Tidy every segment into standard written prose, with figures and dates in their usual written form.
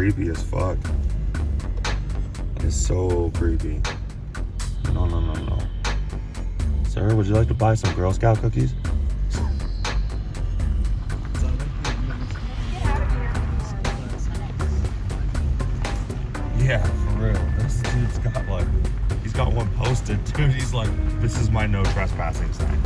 creepy as fuck. It's so creepy. No, no, no, no. Sir, would you like to buy some Girl Scout cookies? Yeah, for real. This dude's got like, he's got one posted, dude. He's like, this is my no trespassing sign.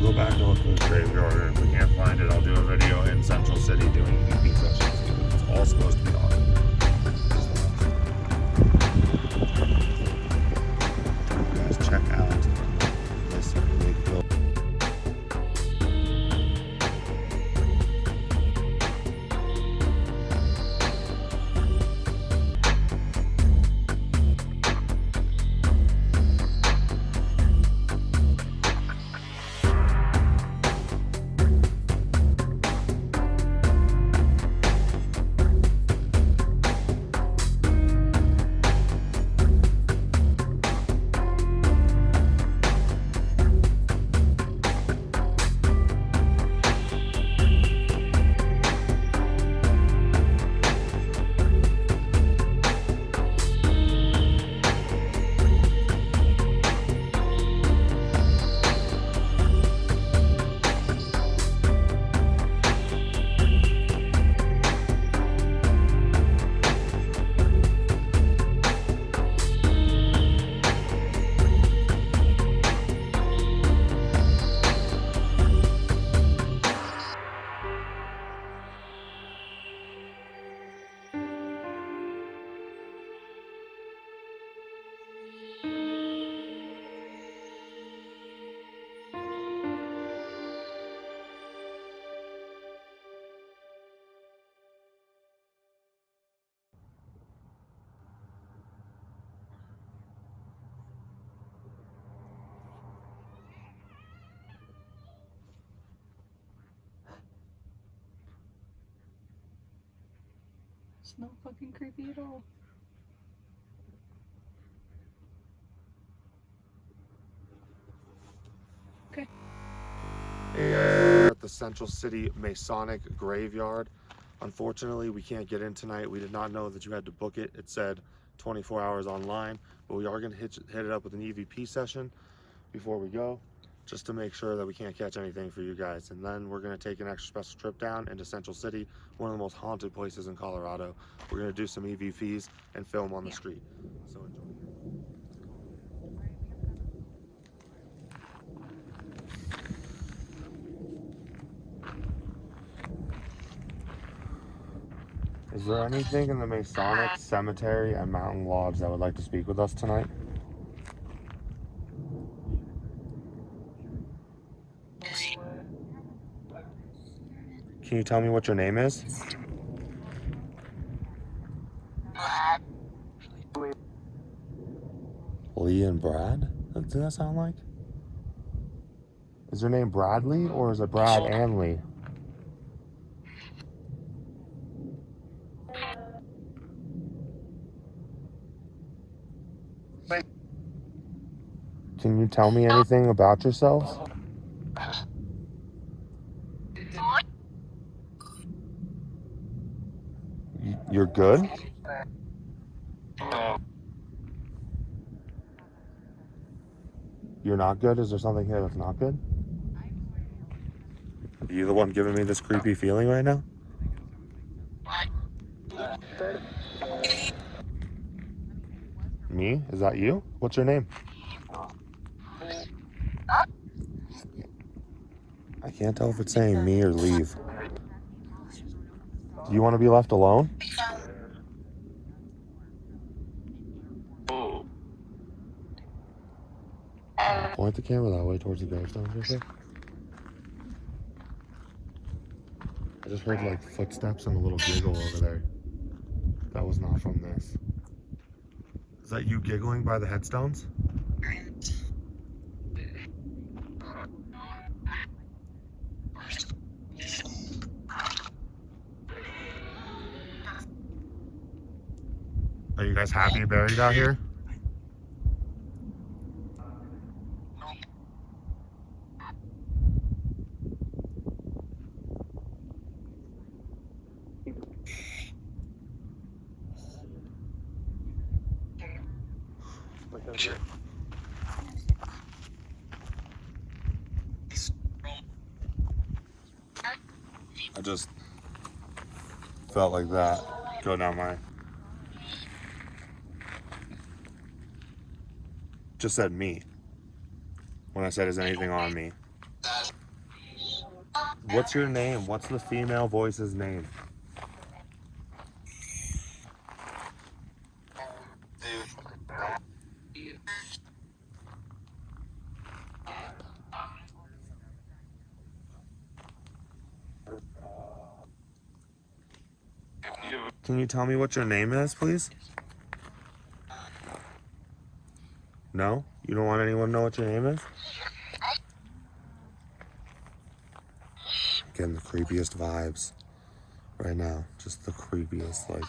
We'll go back and look for the graveyard, and if we can't find it, I'll do a video in Central City doing EP sessions. It's all supposed to be awesome. Guys, check out this big building. It's not fucking creepy at all. Okay. We're at the Central City Masonic Graveyard. Unfortunately, we can't get in tonight. We did not know that you had to book it. It said 24 hours online, but we are going to hit it up with an EVP session before we go, just to make sure that we can't catch anything for you guys. And then we're going to take an extra special trip down into Central City, one of the most haunted places in Colorado. We're going to do some EVPs and film on the street. So enjoy. Is there anything in the Masonic Cemetery and Mountain Lodge that would like to speak with us tonight? Can you tell me what your name is? Lee and Brad? What does that sound like? Is your name Bradley or is it Brad and Lee? Can you tell me anything about yourselves? You're good? You're not good? Is there something here that's not good? Are you the one giving me this creepy feeling right now? Me? Is that you? What's your name? I can't tell if it's saying me or leave. Do you want to be left alone? Point the camera that way towards the gravestones real quick. I just heard like footsteps and a little giggle over there. That was not from this. Is that you giggling by the headstones? Are you guys happy you're buried out here? I just felt like that go down my. Just said me. When I said, is anything on me? What's your name? What's the female voice's name? Can you tell me what your name is, please? No? You don't want anyone to know what your name is? Getting the creepiest vibes right now. Just the creepiest, like,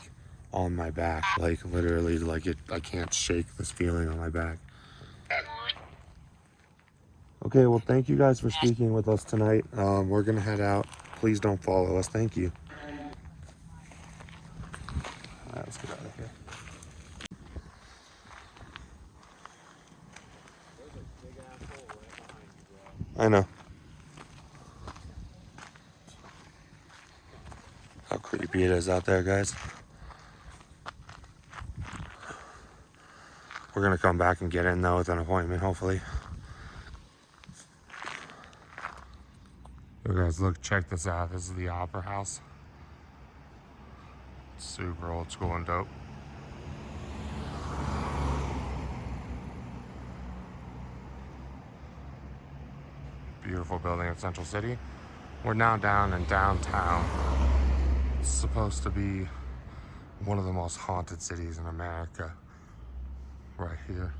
on my back. Like, literally, like, I can't shake this feeling on my back. Okay, well, thank you guys for speaking with us tonight. We're gonna head out. Please don't follow us. Thank you. All right, let's get out of here. I know. How creepy it is out there, guys. We're gonna come back and get in though with an appointment, hopefully. You guys, look, check this out. This is the Opera House. Super old school and dope. Beautiful building in Central City. We're now down in downtown. It's supposed to be one of the most haunted cities in America. Right here.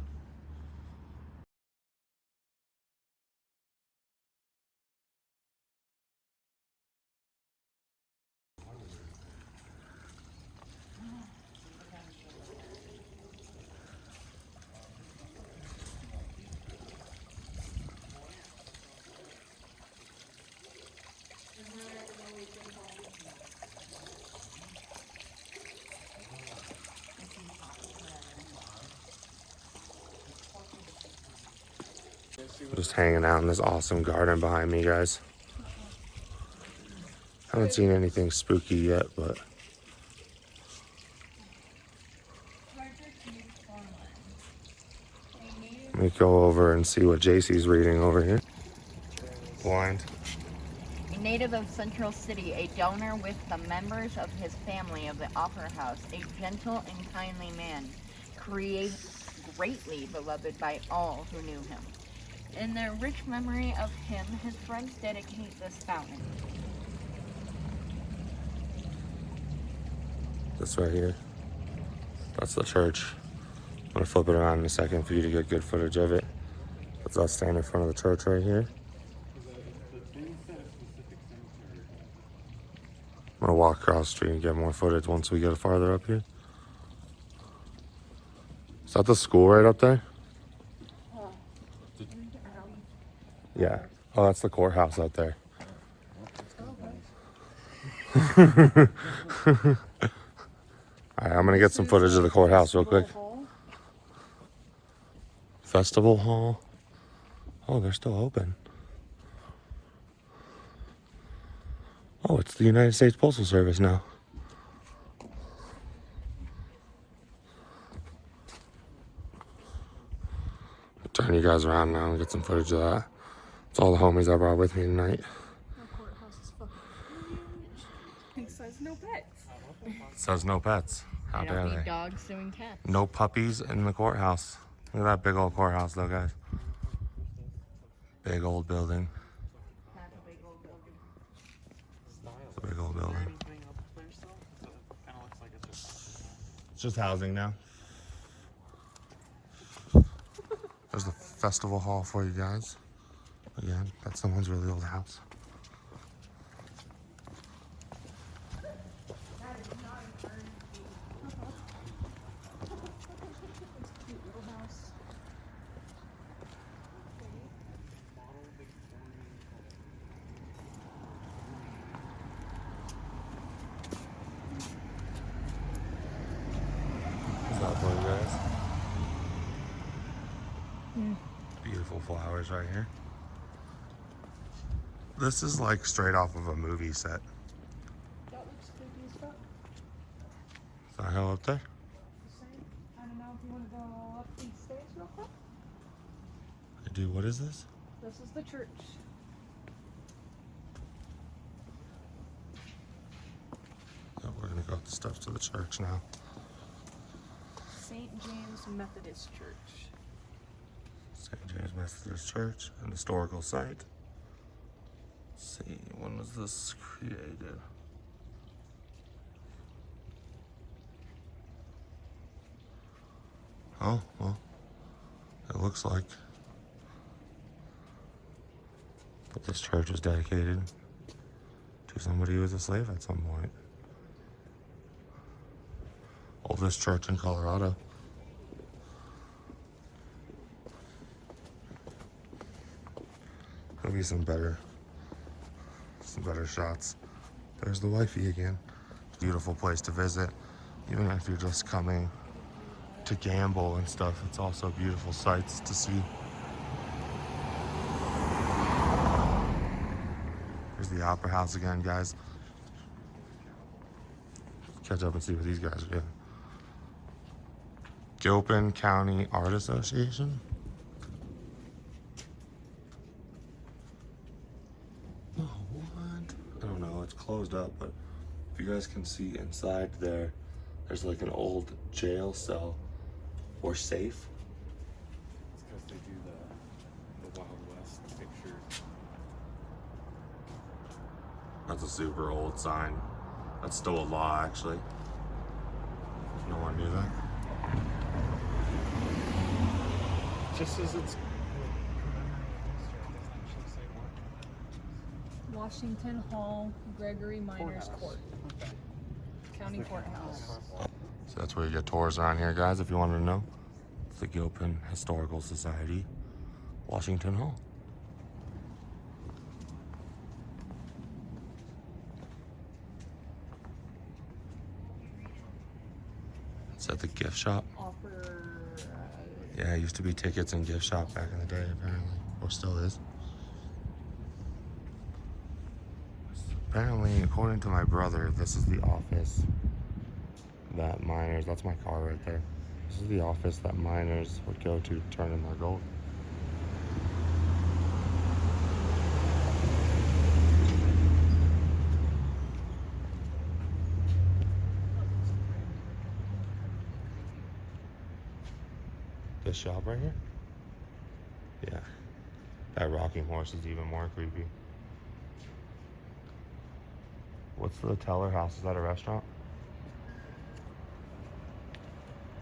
Just hanging out in this awesome garden behind me, guys. Haven't seen anything spooky yet, but let me go over and see what JC's reading over here. Blind. A native of Central City, a donor with the members of his family of the Opera House, a gentle and kindly man, greatly beloved by all who knew him. In their rich memory of him, his friends dedicate this fountain. This right here. That's the church. I'm gonna flip it around in a second for you to get good footage of it. That's us standing in front of the church right here. I'm gonna walk across the street and get more footage once we get farther up here. Is that the school right up there? Yeah. Oh, that's the courthouse out there. Alright, I'm gonna get some footage of the courthouse real quick. Festival Hall. Oh, they're still open. Oh, it's the United States Postal Service now. I'll turn you guys around now and get some footage of that. It's all the homies I brought with me tonight. Our courthouse is fucking huge. It says no pets. It says no pets. How And dare it'll be they? dogs suing cats. No puppies in the courthouse. Look at that big old courthouse though, guys. Big old building. That's a big old building. It's a big old building. It's just housing now. There's the festival hall for you guys. Again, that's someone's really old house. flowers right here. This is like straight off of a movie set. That looks creepy as fuck. Is that hell up there? I don't know if you want to go up these stairs real quick. Dude, what is this? This is the church. Oh, we're gonna go up the steps to the church now. St. James Methodist Church. St. James Methodist Church, an historical site. Let's see, when was this created? Oh, well, it looks like that this church was dedicated to somebody who was a slave at some point. Oldest church in Colorado. There'll be some better shots. There's the wifey again. Beautiful place to visit, even if you're just coming to gamble and stuff. It's also beautiful sights to see. Here's the Opera House again, guys. Catch up and see what these guys are doing. Gilpin County Art Association. Oh, what? I don't know. It's closed up, but if you guys can see inside there, there's like an old jail cell or safe. It's because they do the Wild West pictures. That's a super old sign. That's still a law, actually. No one knew that. Just as it's commemorating history, it doesn't actually say what. Washington Hall, Gregory Miners Court. Okay. County Courthouse. So that's where you get tours around here, guys, if you wanted to know. It's the Gilpin Historical Society, Washington Hall. It's at the gift shop. Yeah, it used to be tickets and gift shop back in the day, apparently. Or still is. Apparently, according to my brother, this is the office that miners, that's my car right there. This is the office that miners would go to turn in their gold. This shop right here? Yeah. That rocking horse is even more creepy. What's the Teller House? Is that a restaurant?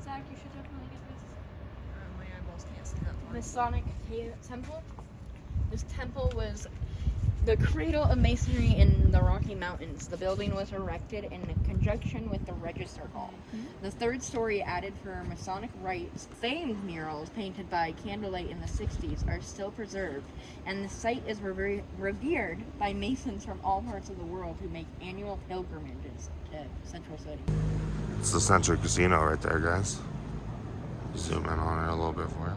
Zach, you should definitely get this. My eyeballs can't see that far. Masonic Temple. This temple was the cradle of masonry in the Rocky Mountains. The building was erected in conjunction with the Register Hall. The third story added for Masonic rites. Famed murals painted by candlelight in the 60s are still preserved, and the site is revered by Masons from all parts of the world who make annual pilgrimages to Central City. It's the Century Casino right there, guys. Zoom in on it a little bit for you.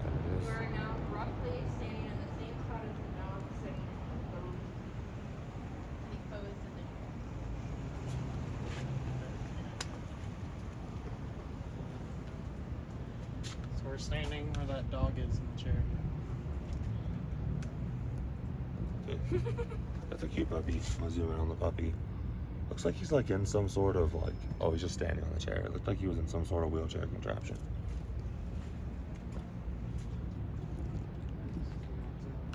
There it is. We are now roughly standing in the same spot as we're now sitting posed in the So we're standing where that dog is in the chair. That's a cute puppy. I'll zoom in on the puppy. Looks like he's like in some sort of like, oh, he's just standing on the chair. It looked like he was in some sort of wheelchair contraption.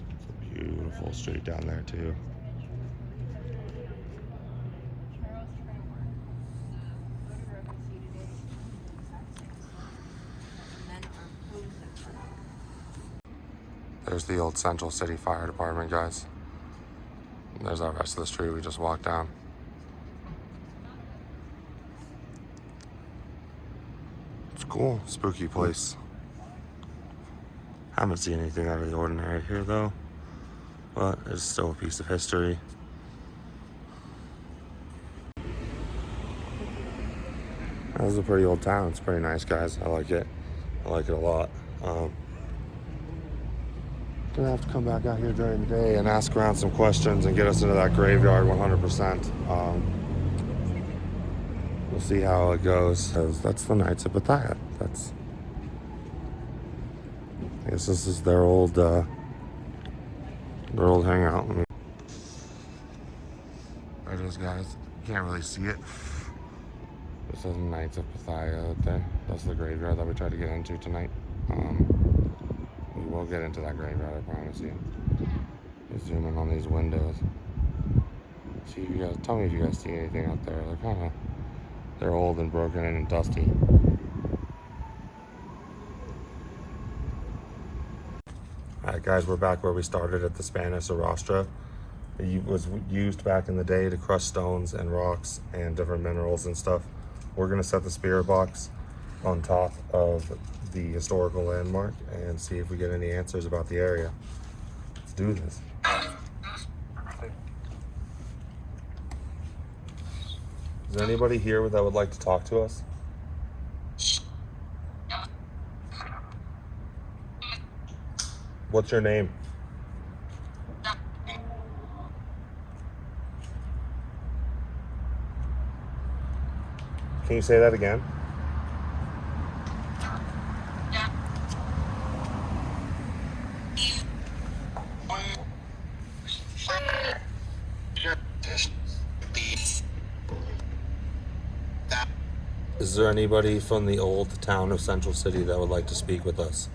It's a beautiful street down there too. Charles Tremor. Photograph you see today. And then our posed in front of. There's the old Central City Fire Department, guys. And there's that rest of the street we just walked down. It's cool, spooky place. Haven't seen anything out of the ordinary here though, but it's still a piece of history. This is a pretty old town. It's pretty nice, guys. I like it. I like it a lot. Gonna have to come back out here during the day and ask around some questions and get us into that graveyard 100%. We'll see how it goes. Cause that's the Knights of Bethia. I guess this is their old hangout. There it is, guys. You can't really see it. This is the Knights of Bethia out there. That's the graveyard that we tried to get into tonight. We will get into that graveyard, I promise you. Just zoom in on these windows. See if you guys, tell me if you guys see anything out there. They're old and broken and dusty. Alright guys, we're back where we started at the Spanish Arrastra. It was used back in the day to crush stones and rocks and different minerals and stuff. We're gonna set the spirit box on top of the historical landmark and see if we get any answers about the area. Let's do this. Is there anybody here that would like to talk to us? What's your name? Can you say that again? Is there anybody from the old town of Central City that would like to speak with us?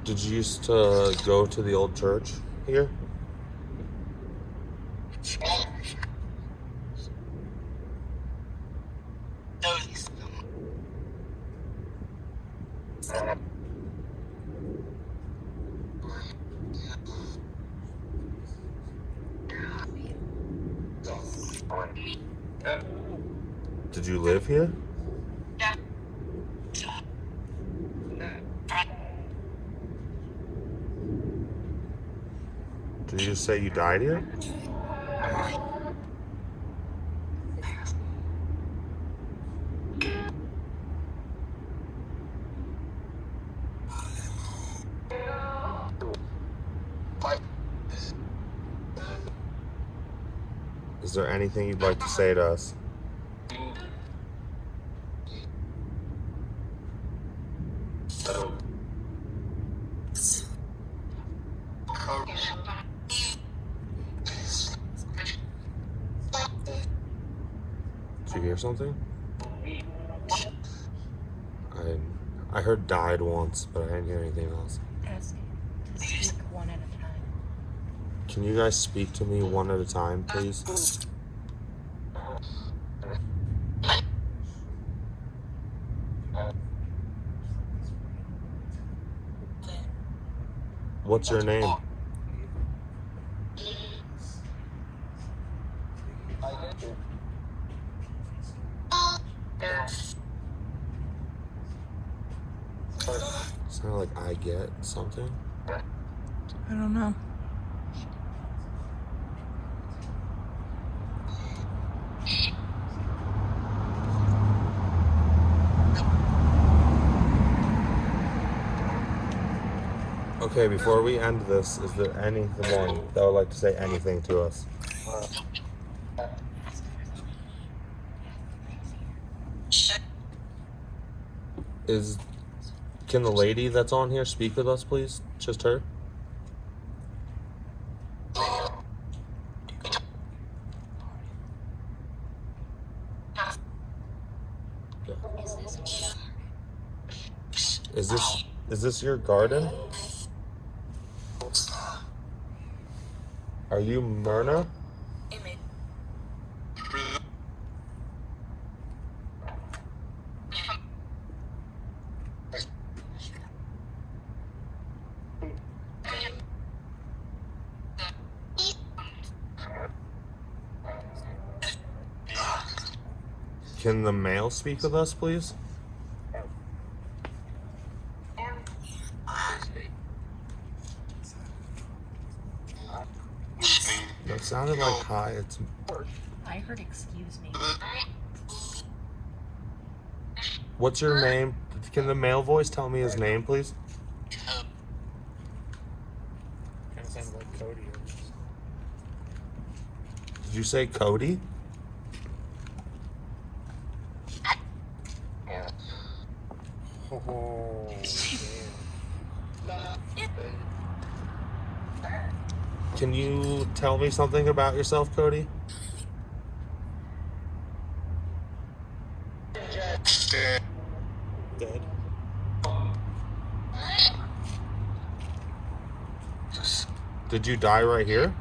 Did you used to go to the old church here? Did you live here? Did you just say you died here? Is there anything you'd like to say to us? Did you hear something? I heard died once, but I didn't hear anything else. Ask to speak one at a time. Can you guys speak to me one at a time, please? What's your name? Sound like I get something. I don't know. Okay, before we end this, is there anyone that would like to say anything to us? Can the lady that's on here speak with us, please? Just her? Is this your garden? Are you Myrna? Can the male speak with us, please? sounded like hi. It's. I heard excuse me. What's your name? Can the male voice tell me his name, please? Kind of sounded like Cody. Did you say Cody? Oh, Can you tell me something about yourself, Cody? dead. Did you die right here?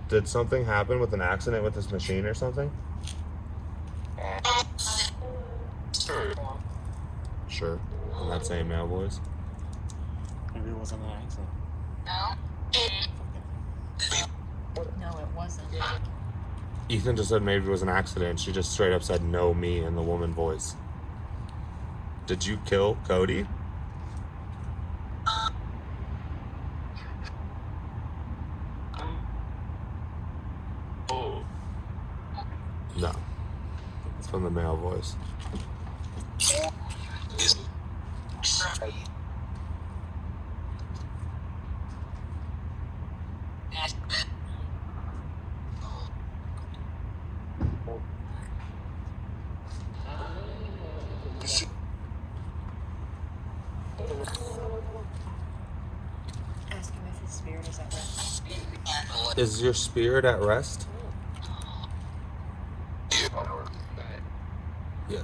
Did something happen with an accident with this machine or something? Sure. In that same male voice. Maybe it wasn't an accident. No, it wasn't. Ethan just said maybe it was an accident. She just straight up said no me in the woman voice. Did you kill Cody? No. It's from the male voice. Ask him if his spirit is at rest. Is your spirit at rest? Yeah.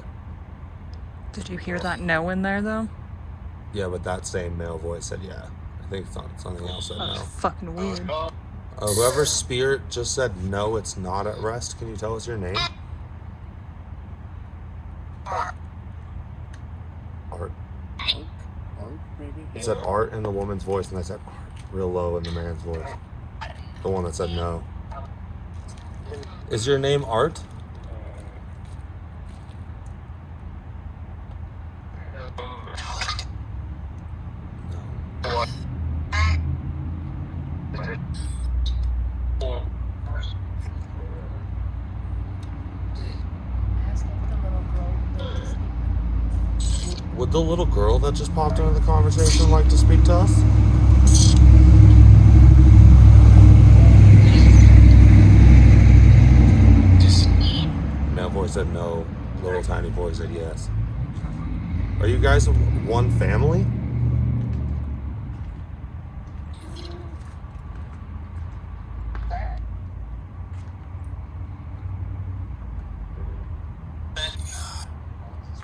Did you hear that no in there though? Yeah, but that same male voice said yeah. I think something else said That's no. fucking weird. Whoever's spirit just said no, it's not at rest. Can you tell us your name? Art. Art, maybe? It said art in the woman's voice, and I said art real low in the man's voice. The one that said no. Is your name Art? Ask if the little girl would like to speak. Would the little girl that just popped into the conversation like to speak to us? Male voice said no. Little tiny boy said yes. Are you guys one family?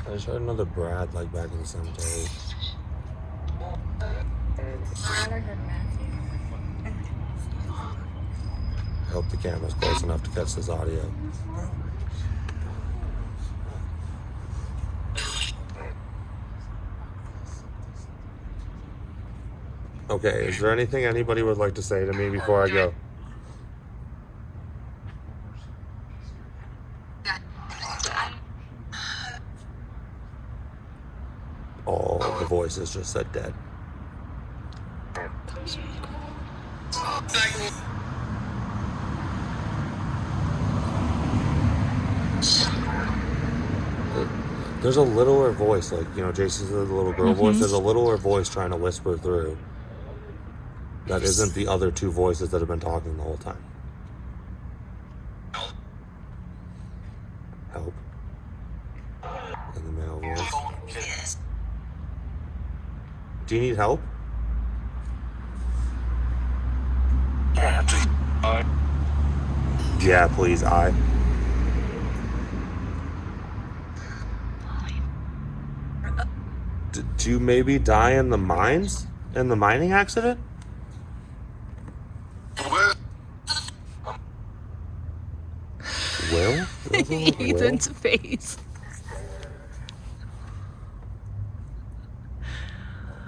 I just heard another Brad like back in the cemetery. I heard Matthew. I hope the camera's close enough to catch this audio. Okay, is there anything anybody would like to say to me before I go? All the voices just said dead. There's a littler voice, like, you know, Jason said the little girl voice. There's a littler voice trying to whisper through. That isn't the other two voices that have been talking the whole time. Help. In the male voice. Do you need help? Yeah, please, Did you maybe die in the mines? In the mining accident? Will? Ethan's face.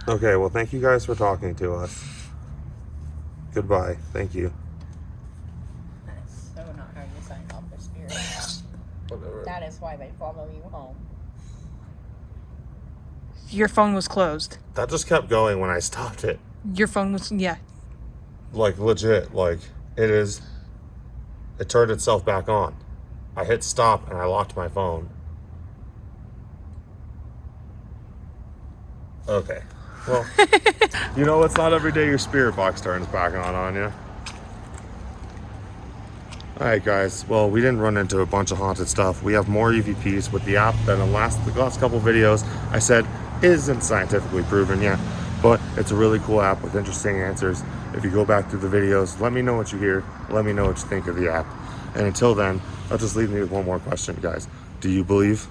Okay, well, thank you guys for talking to us. Goodbye. Thank you. That's so not how you sign off the spirit. Whatever. That is why they follow you home. Your phone was closed. That just kept going when I stopped it. Your phone was, yeah. Like, legit. Like, it is. It turned itself back on. I hit stop and I locked my phone. Okay. Well, you know, it's not every day your spirit box turns back on you. Alright guys, well, we didn't run into a bunch of haunted stuff. We have more EVPs with the app than the last couple videos I said isn't scientifically proven yet, but it's a really cool app with interesting answers. If you go back through the videos, let me know what you hear, let me know what you think of the app. And until then, I'll just leave me with one more question, guys. Do you believe?